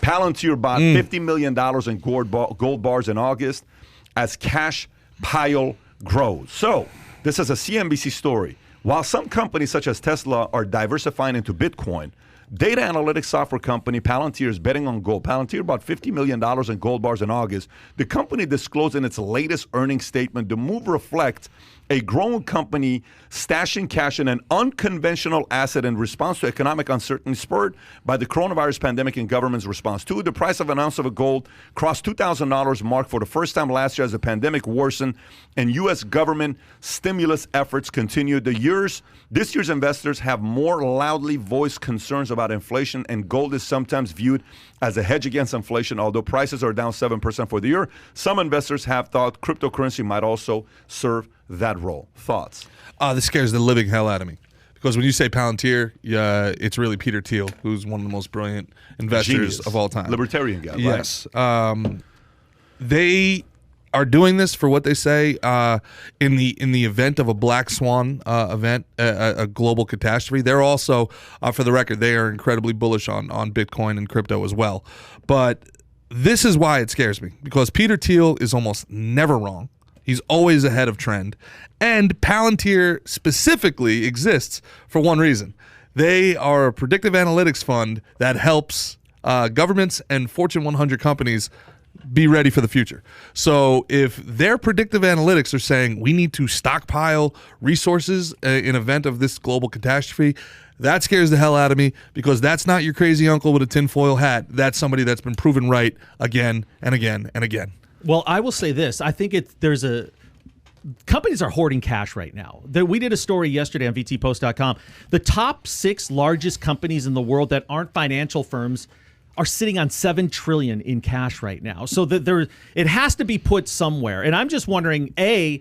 Palantir bought $50 million in gold bars in August as cash pile grows. So this is a CNBC story. While some companies such as Tesla are diversifying into Bitcoin, data analytics software company Palantir is betting on gold. Palantir bought $50 million in gold bars in August. The company disclosed in its latest earnings statement the move reflects a growing company stashing cash in an unconventional asset in response to economic uncertainty spurred by the coronavirus pandemic and government's response to it. The price of an ounce of gold crossed $2,000 mark for the first time last year as the pandemic worsened and U.S. government stimulus efforts continued. This year's investors have more loudly voiced concerns about inflation, and gold is sometimes viewed as a hedge against inflation. Although prices are down 7% for the year, some investors have thought cryptocurrency might also serve that role. Thoughts? This scares the living hell out of me. Because when you say Palantir, it's really Peter Thiel, who's one of the most brilliant investors Genius. Of all time. Libertarian guy, right? Yes. They are doing this for what they say in the event of a black swan event, a global catastrophe. They're also, for the record, they are incredibly bullish on Bitcoin and crypto as well. But this is why it scares me, because Peter Thiel is almost never wrong. He's always ahead of trend. And Palantir specifically exists for one reason. They are a predictive analytics fund that helps governments and Fortune 100 companies be ready for the future. So if their predictive analytics are saying we need to stockpile resources in event of this global catastrophe, that scares the hell out of me, because that's not your crazy uncle with a tinfoil hat. That's somebody that's been proven right again and again and again. Well, I will say this. I think companies are hoarding cash right now. We did a story yesterday on VTpost.com. The top 6 largest companies in the world that aren't financial firms are sitting on $7 trillion in cash right now. So it has to be put somewhere. And I'm just wondering, is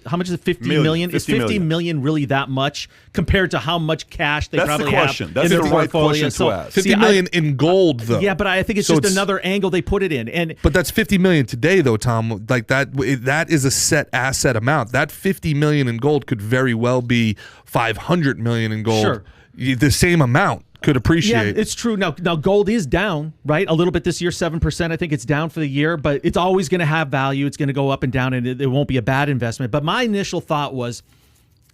how much is it? 50 million? Is 50 million really that much compared to how much cash they probably have? That's the right question to ask. 50 million in gold, though. Yeah, but I think it's just another angle they put it in. But that's 50 million today, though, Tom. Like that is a set asset amount. That 50 million in gold could very well be 500 million in gold. Sure. The same amount could appreciate. Yeah, it's true. Now gold is down, right? A little bit this year, 7%. I think it's down for the year, but it's always going to have value. It's going to go up and down, and it won't be a bad investment. But my initial thought was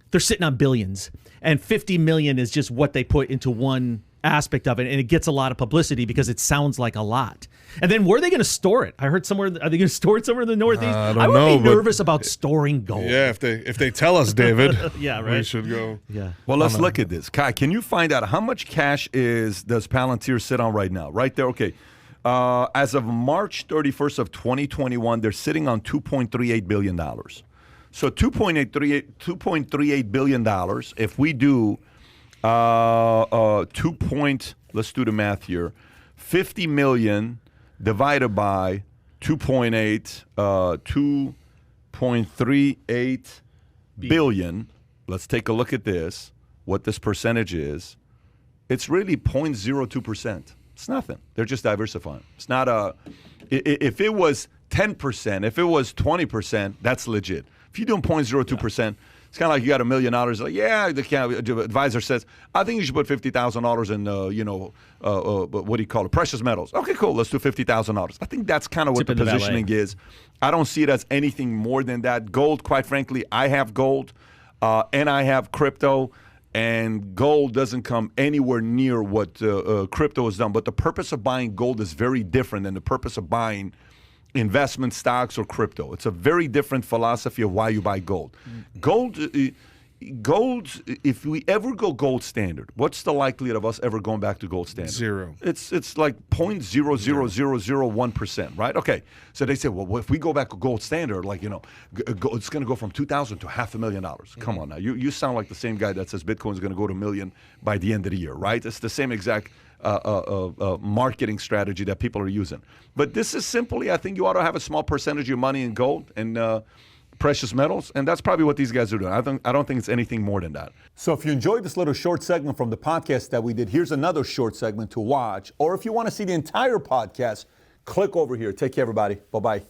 they're sitting on billions, and 50 million is just what they put into one aspect of it, and it gets a lot of publicity because it sounds like a lot. And then where are they going to store it? I heard somewhere, are they going to store it somewhere in the Northeast? I would be nervous about storing gold. Yeah, if they tell us, David, yeah, right. We should go. Yeah. Well, let's look at this. Kai, can you find out how much cash does Palantir sit on right now? Right there, okay. As of March 31st of 2021, they're sitting on $2.38 billion. So $2.38 billion, if we do let's do the math here, 50 million divided by 2.38 billion. Let's take a look at this, what this percentage is. It's really 0.02%. It's nothing. They're just diversifying. It's not if it was 10%, if it was 20%, that's legit. If you're doing 0.02%, it's kind of like you got $1 million. Like, yeah, the advisor says, I think you should put $50,000 in, what do you call it, precious metals. Okay, cool. Let's do $50,000. I think that's kind of what the positioning is. I don't see it as anything more than that. Gold, quite frankly, I have gold, and I have crypto, and gold doesn't come anywhere near what crypto has done. But the purpose of buying gold is very different than the purpose of buying investment stocks or crypto. It's a very different philosophy of why you buy gold. Gold, if we ever go gold standard, what's the likelihood of us ever going back to gold standard? 0. It's like 0.00001%, right? Okay. So they say, well, if we go back to gold standard, like, it's going to go from $2,000 to $500,000. Come on now. You sound like the same guy that says Bitcoin is going to go to $1 million by the end of the year, right? It's the same exact marketing strategy that people are using. But this is simply, I think you ought to have a small percentage of your money in gold and precious metals, and that's probably what these guys are doing. I don't think it's anything more than that. So if you enjoyed this little short segment from the podcast that we did, here's another short segment to watch. Or if you want to see the entire podcast, click over here. Take care, everybody. Bye-bye.